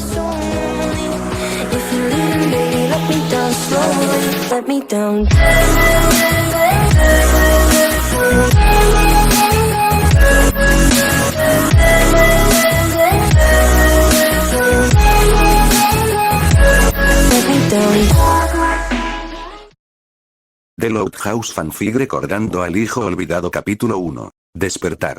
so lonely. If you're leaving, baby, let me down slowly. Let me down. Let me down. The Loudhouse Fanfic recordando al hijo olvidado capítulo 1. Despertar.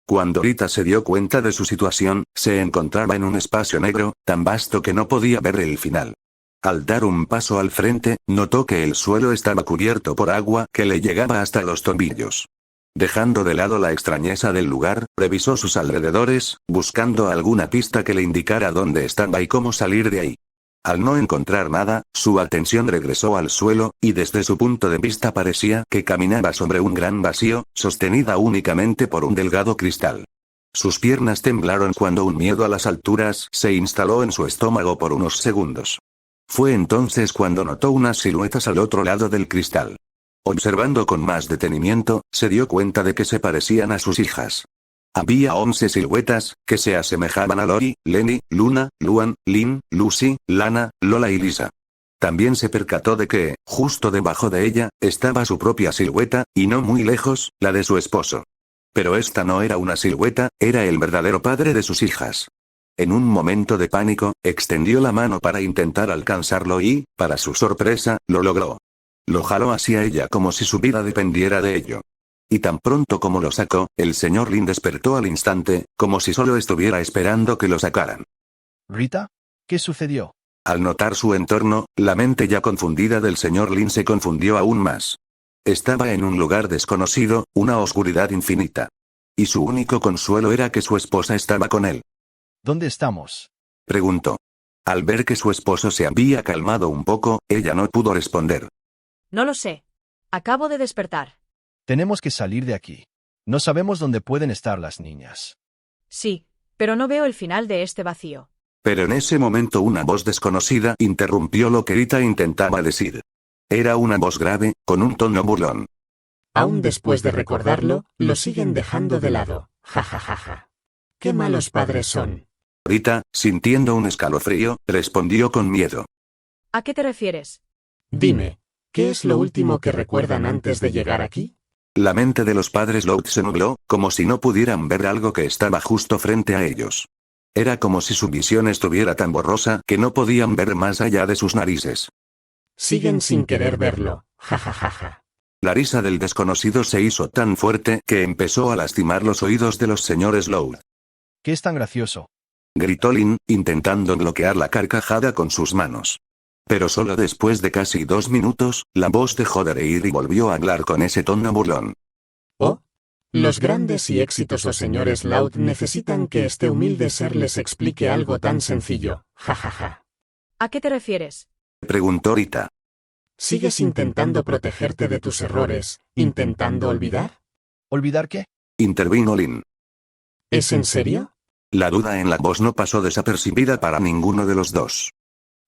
Cuando Rita se dio cuenta de su situación, se encontraba en un espacio negro, tan vasto que no podía ver el final. Al dar un paso al frente, notó que el suelo estaba cubierto por agua que le llegaba hasta los tobillos. Dejando de lado la extrañeza del lugar, revisó sus alrededores, buscando alguna pista que le indicara dónde estaba y cómo salir de ahí. Al no encontrar nada, su atención regresó al suelo, y desde su punto de vista parecía que caminaba sobre un gran vacío, sostenida únicamente por un delgado cristal. Sus piernas temblaron cuando un miedo a las alturas se instaló en su estómago por unos segundos. Fue entonces cuando notó unas siluetas al otro lado del cristal. Observando con más detenimiento, se dio cuenta de que se parecían a sus hijas. Había 11 siluetas, que se asemejaban a Lori, Lenny, Luna, Luan, Lynn, Lucy, Lana, Lola y Lisa. También se percató de que, justo debajo de ella, estaba su propia silueta, y no muy lejos, la de su esposo. Pero esta no era una silueta, era el verdadero padre de sus hijas. En un momento de pánico, extendió la mano para intentar alcanzarlo y, para su sorpresa, lo logró. Lo jaló hacia ella como si su vida dependiera de ello. Y tan pronto como lo sacó, el señor Lin despertó al instante, como si solo estuviera esperando que lo sacaran. ¿Rita? ¿Qué sucedió? Al notar su entorno, la mente ya confundida del señor Lin se confundió aún más. Estaba en un lugar desconocido, una oscuridad infinita. Y su único consuelo era que su esposa estaba con él. ¿Dónde estamos? Preguntó. Al ver que su esposo se había calmado un poco, ella no pudo responder. No lo sé. Acabo de despertar. Tenemos que salir de aquí. No sabemos dónde pueden estar las niñas. Sí, pero no veo el final de este vacío. Pero en ese momento una voz desconocida interrumpió lo que Rita intentaba decir. Era una voz grave, con un tono burlón. Aún después de recordarlo, lo siguen dejando de lado. Ja ja ja ja. ¡Qué malos padres son! Rita, sintiendo un escalofrío, respondió con miedo. ¿A qué te refieres? Dime, ¿qué es lo último que recuerdan antes de llegar aquí? La mente de los padres Loud se nubló, como si no pudieran ver algo que estaba justo frente a ellos. Era como si su visión estuviera tan borrosa que no podían ver más allá de sus narices. Siguen sin querer verlo. Ja ja ja ja. La risa del desconocido se hizo tan fuerte que empezó a lastimar los oídos de los señores Loud. ¿Qué es tan gracioso? Gritó Lin, intentando bloquear la carcajada con sus manos. Pero solo después de casi 2 minutos, la voz dejó de reír y volvió a hablar con ese tono burlón. Oh. Los grandes y exitosos señores Loud necesitan que este humilde ser les explique algo tan sencillo. Ja ja ja. ¿A qué te refieres? Preguntó Rita. ¿Sigues intentando protegerte de tus errores, intentando olvidar? ¿Olvidar qué? Intervino Lin. ¿Es en serio? La duda en la voz no pasó desapercibida para ninguno de los dos.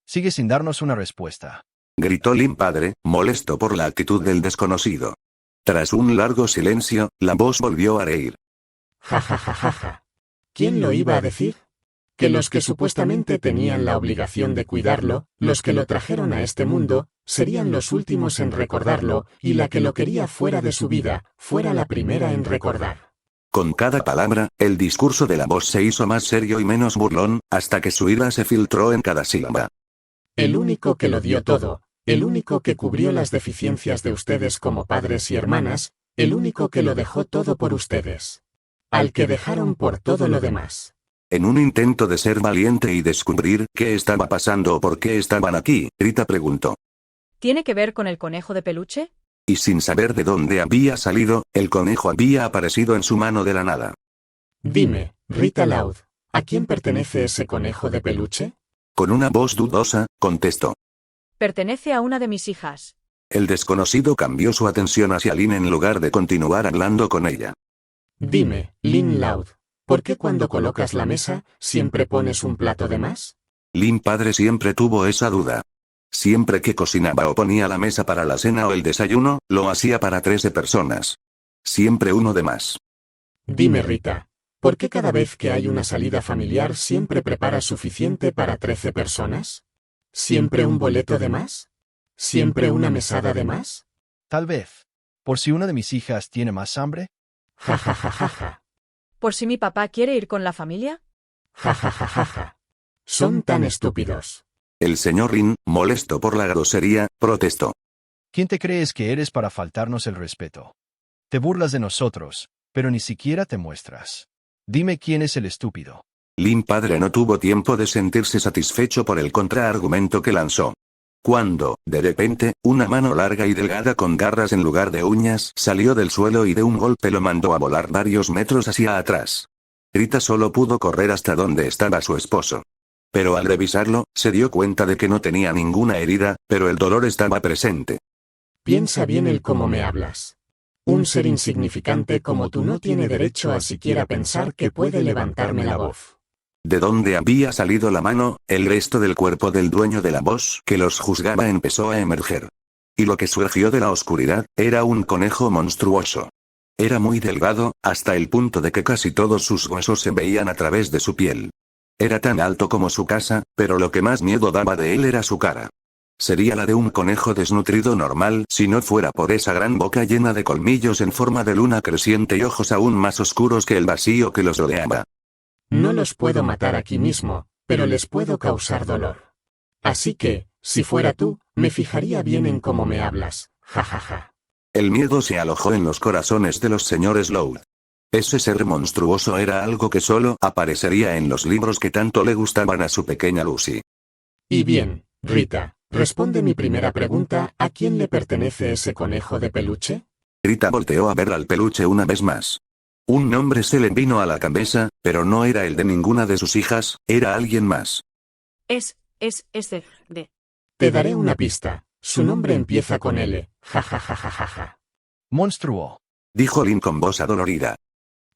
Sigue sin darnos una respuesta. Gritó Lin padre, molesto por la actitud del desconocido. Tras un largo silencio, la voz volvió a reír. Ja ja ja ja ja. ¿Quién lo iba a decir? Que los que supuestamente tenían la obligación de cuidarlo, los que lo trajeron a este mundo, serían los últimos en recordarlo, y la que lo quería fuera de su vida, fuera la primera en recordar. Con cada palabra, el discurso de la voz se hizo más serio y menos burlón, hasta que su ira se filtró en cada sílaba. El único que lo dio todo, el único que cubrió las deficiencias de ustedes como padres y hermanas, el único que lo dejó todo por ustedes. Al que dejaron por todo lo demás. En un intento de ser valiente y descubrir qué estaba pasando o por qué estaban aquí, Rita preguntó. ¿Tiene que ver con el conejo de peluche? Y sin saber de dónde había salido, el conejo había aparecido en su mano de la nada. Dime, Rita Loud, ¿a quién pertenece ese conejo de peluche? Con una voz dudosa, contestó. Pertenece a una de mis hijas. El desconocido cambió su atención hacia Lin en lugar de continuar hablando con ella. Dime, Lin Loud, ¿por qué cuando colocas la mesa, siempre pones un plato de más? Lin padre siempre tuvo esa duda. Siempre que cocinaba o ponía la mesa para la cena o el desayuno, lo hacía para 13 personas. Siempre uno de más. Dime Rita, ¿Por qué cada vez que hay una salida familiar siempre prepara suficiente para 13 personas? ¿Siempre un boleto de más? ¿Siempre una mesada de más? Tal vez. Por si una de mis hijas tiene más hambre. Ja ja ja ja ja. ¿Por si mi papá quiere ir con la familia? Ja ja ja ja ja. Son tan estúpidos. El señor Lin, molesto por la grosería, protestó. ¿Quién te crees que eres para faltarnos el respeto? Te burlas de nosotros, pero ni siquiera te muestras. Dime quién es el estúpido. Lin padre no tuvo tiempo de sentirse satisfecho por el contraargumento que lanzó. Cuando, de repente, una mano larga y delgada con garras en lugar de uñas salió del suelo y de un golpe lo mandó a volar varios metros hacia atrás. Rita solo pudo correr hasta donde estaba su esposo. Pero al revisarlo, se dio cuenta de que no tenía ninguna herida, pero el dolor estaba presente. Piensa bien el cómo me hablas. Un ser insignificante como tú no tiene derecho a siquiera pensar que puede levantarme la voz. De donde había salido la mano, el resto del cuerpo del dueño de la voz que los juzgaba empezó a emerger. Y lo que surgió de la oscuridad, era un conejo monstruoso. Era muy delgado, hasta el punto de que casi todos sus huesos se veían a través de su piel. Era tan alto como su casa, pero lo que más miedo daba de él era su cara. Sería la de un conejo desnutrido normal si no fuera por esa gran boca llena de colmillos en forma de luna creciente y ojos aún más oscuros que el vacío que los rodeaba. No los puedo matar aquí mismo, pero les puedo causar dolor. Así que, si fuera tú, me fijaría bien en cómo me hablas, ja ja ja. El miedo se alojó en los corazones de los señores Loud. Ese ser monstruoso era algo que solo aparecería en los libros que tanto le gustaban a su pequeña Lucy. Y bien, Rita, responde mi primera pregunta, ¿a quién le pertenece ese conejo de peluche? Rita volteó a ver al peluche una vez más. Un nombre se le vino a la cabeza, pero no era el de ninguna de sus hijas, era alguien más. Es de. Te daré una pista. Su nombre empieza con L, ja ja ja ja ja ja. Monstruo. Dijo Lin con voz adolorida.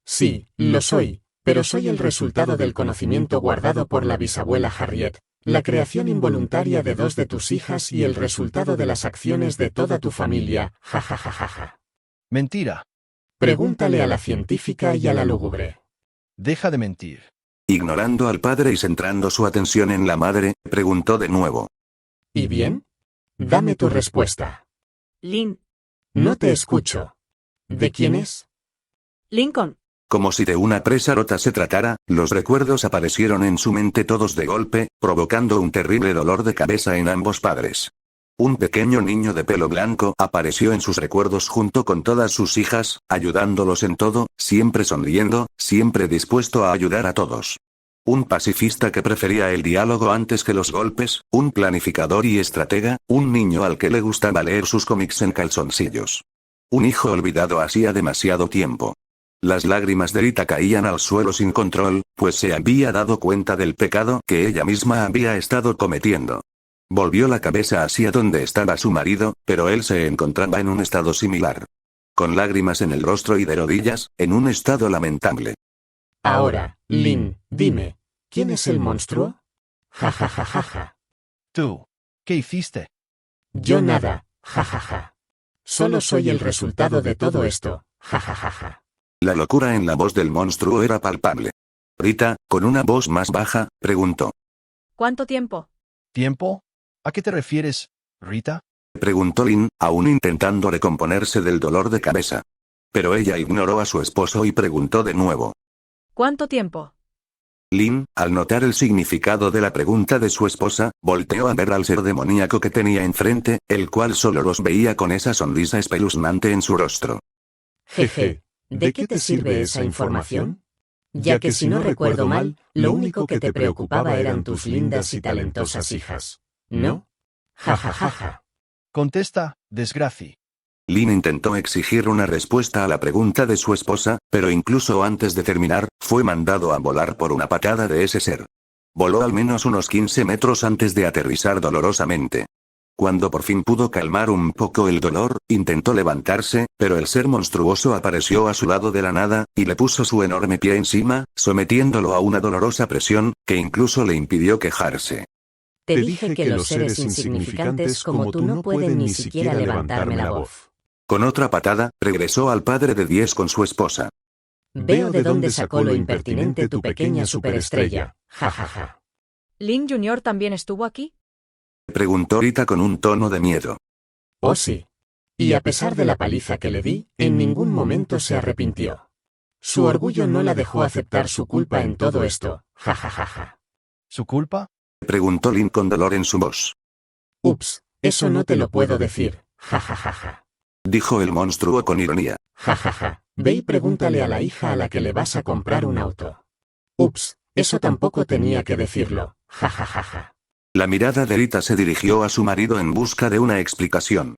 Sí, lo soy, pero soy el resultado del conocimiento guardado por la bisabuela Harriet, la creación involuntaria de 2 de tus hijas y el resultado de las acciones de toda tu familia, ja ja ja ja ja. Mentira. Pregúntale a la científica y a la lúgubre. Deja de mentir. Ignorando al padre y centrando su atención en la madre, preguntó de nuevo. ¿Y bien? Dame tu respuesta. Lin. No te escucho. ¿De quién es? Lincoln. Como si de una presa rota se tratara, los recuerdos aparecieron en su mente todos de golpe, provocando un terrible dolor de cabeza en ambos padres. Un pequeño niño de pelo blanco apareció en sus recuerdos junto con todas sus hijas, ayudándolos en todo, siempre sonriendo, siempre dispuesto a ayudar a todos. Un pacifista que prefería el diálogo antes que los golpes, un planificador y estratega, un niño al que le gustaba leer sus cómics en calzoncillos. Un hijo olvidado hacía demasiado tiempo. Las lágrimas de Rita caían al suelo sin control, pues se había dado cuenta del pecado que ella misma había estado cometiendo. Volvió la cabeza hacia donde estaba su marido, pero él se encontraba en un estado similar. Con lágrimas en el rostro y de rodillas, en un estado lamentable. Ahora, Lin, dime, ¿quién es el monstruo? Ja ja ja ja ja. Tú. ¿Qué hiciste? Yo nada, ja ja ja. Solo soy el resultado de todo esto, ja ja ja ja. La locura en la voz del monstruo era palpable. Rita, con una voz más baja, preguntó. ¿Cuánto tiempo? ¿Tiempo? ¿A qué te refieres, Rita? Preguntó Lin, aún intentando recomponerse del dolor de cabeza. Pero ella ignoró a su esposo y preguntó de nuevo. ¿Cuánto tiempo? Lin, al notar el significado de la pregunta de su esposa, volteó a ver al ser demoníaco que tenía enfrente, el cual solo los veía con esa sonrisa espeluznante en su rostro. Jeje, ¿de qué te sirve esa información? Ya que si no recuerdo mal, lo único que te preocupaba eran tus lindas y talentosas hijas, ¿no? Ja ja ja ja. Contesta, desgraci. Lin intentó exigir una respuesta a la pregunta de su esposa, pero incluso antes de terminar, fue mandado a volar por una patada de ese ser. Voló al menos unos 15 metros antes de aterrizar dolorosamente. Cuando por fin pudo calmar un poco el dolor, intentó levantarse, pero el ser monstruoso apareció a su lado de la nada, y le puso su enorme pie encima, sometiéndolo a una dolorosa presión, que incluso le impidió quejarse. Te dije que los seres insignificantes como tú no pueden ni siquiera levantarme la voz. Con otra patada, regresó al padre de 10 con su esposa. Veo de dónde sacó lo impertinente tu pequeña superestrella. Jajaja. ¿Lin Jr. también estuvo aquí? Preguntó Rita con un tono de miedo. Oh sí. Y a pesar de la paliza que le di, en ningún momento se arrepintió. Su orgullo no la dejó aceptar su culpa en todo esto. Jajajaja. ¿Su culpa? Preguntó Lin con dolor en su voz. Ups, eso no te lo puedo decir. Jajajaja. Dijo el monstruo con ironía. Jajaja. Ve y pregúntale a la hija a la que le vas a comprar un auto. Ups, eso tampoco tenía que decirlo. Jajajaja. La mirada de Rita se dirigió a su marido en busca de una explicación.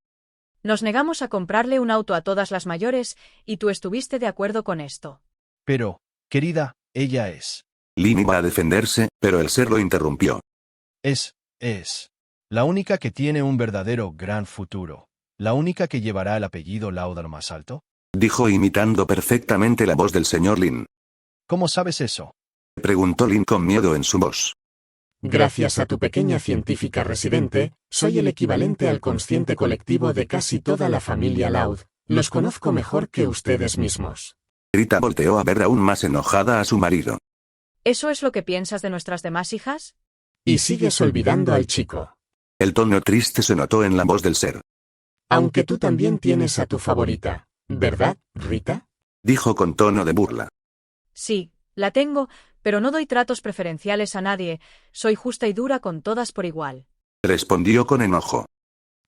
Nos negamos a comprarle un auto a todas las mayores, y tú estuviste de acuerdo con esto. Pero, querida, ella es. Lin iba a defenderse, pero el ser lo interrumpió. Es la única que tiene un verdadero gran futuro. La única que llevará el apellido Loud a lo más alto. Dijo imitando perfectamente la voz del señor Lin. ¿Cómo sabes eso? Preguntó Lin con miedo en su voz. Gracias a tu pequeña científica residente, soy el equivalente al consciente colectivo de casi toda la familia Loud. Los conozco mejor que ustedes mismos. Rita volteó a ver aún más enojada a su marido. ¿Eso es lo que piensas de nuestras demás hijas? Y sigues olvidando al chico. El tono triste se notó en la voz del ser. Aunque tú también tienes a tu favorita, ¿verdad, Rita? Dijo con tono de burla. Sí, la tengo, pero no doy tratos preferenciales a nadie, soy justa y dura con todas por igual. Respondió con enojo.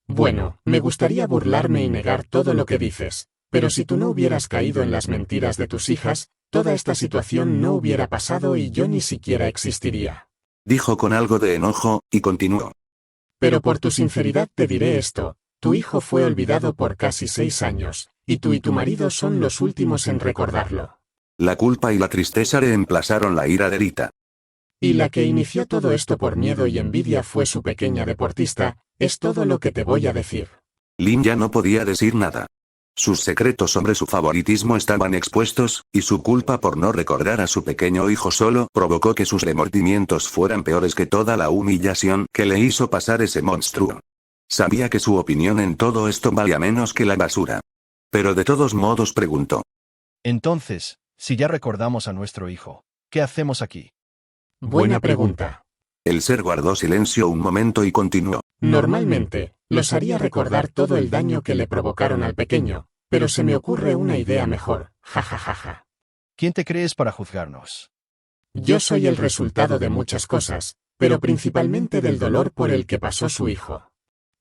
Bueno, me gustaría burlarme y negar todo lo que dices, pero si tú no hubieras caído en las mentiras de tus hijas, toda esta situación no hubiera pasado y yo ni siquiera existiría. Dijo con algo de enojo, y continuó. Pero por tu sinceridad te diré esto, tu hijo fue olvidado por casi 6 años, y tú y tu marido son los últimos en recordarlo. La culpa y la tristeza reemplazaron la ira de Rita. Y la que inició todo esto por miedo y envidia fue su pequeña deportista, es todo lo que te voy a decir. Lin ya no podía decir nada. Sus secretos sobre su favoritismo estaban expuestos, y su culpa por no recordar a su pequeño hijo solo provocó que sus remordimientos fueran peores que toda la humillación que le hizo pasar ese monstruo. Sabía que su opinión en todo esto valía menos que la basura. Pero de todos modos preguntó. Entonces, si ya recordamos a nuestro hijo, ¿qué hacemos aquí? Buena pregunta. El ser guardó silencio un momento y continuó. Normalmente, los haría recordar todo el daño que le provocaron al pequeño, pero se me ocurre una idea mejor. Jajajaja. ¿Quién te crees para juzgarnos? Yo soy el resultado de muchas cosas, pero principalmente del dolor por el que pasó su hijo.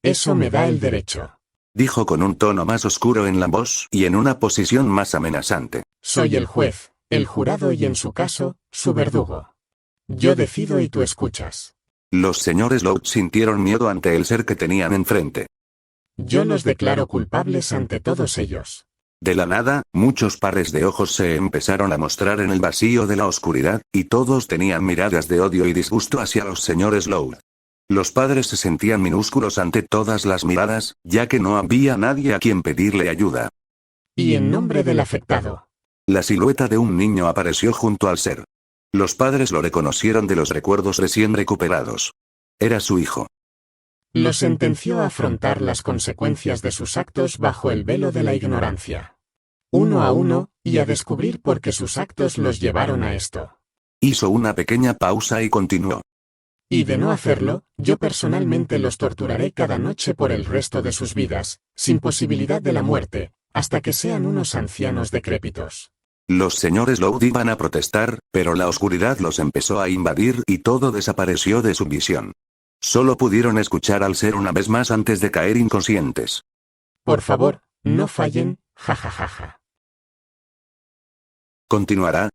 Eso me da el derecho. Dijo con un tono más oscuro en la voz y en una posición más amenazante. Soy el juez, el jurado y en su caso, su verdugo. Yo decido y tú escuchas. Los señores Loud sintieron miedo ante el ser que tenían enfrente. Yo los declaro culpables ante todos ellos. De la nada, muchos pares de ojos se empezaron a mostrar en el vacío de la oscuridad, y todos tenían miradas de odio y disgusto hacia los señores Loud. Los padres se sentían minúsculos ante todas las miradas, ya que no había nadie a quien pedirle ayuda. Y en nombre del afectado. La silueta de un niño apareció junto al ser. Los padres lo reconocieron de los recuerdos recién recuperados. Era su hijo. Lo sentenció a afrontar las consecuencias de sus actos bajo el velo de la ignorancia. Uno a uno, y a descubrir por qué sus actos los llevaron a esto. Hizo una pequeña pausa y continuó. Y de no hacerlo, yo personalmente los torturaré cada noche por el resto de sus vidas, sin posibilidad de la muerte, hasta que sean unos ancianos decrépitos. Los señores Loud iban a protestar, pero la oscuridad los empezó a invadir y todo desapareció de su visión. Solo pudieron escuchar al ser una vez más antes de caer inconscientes. Por favor, no fallen, jajajaja. Continuará,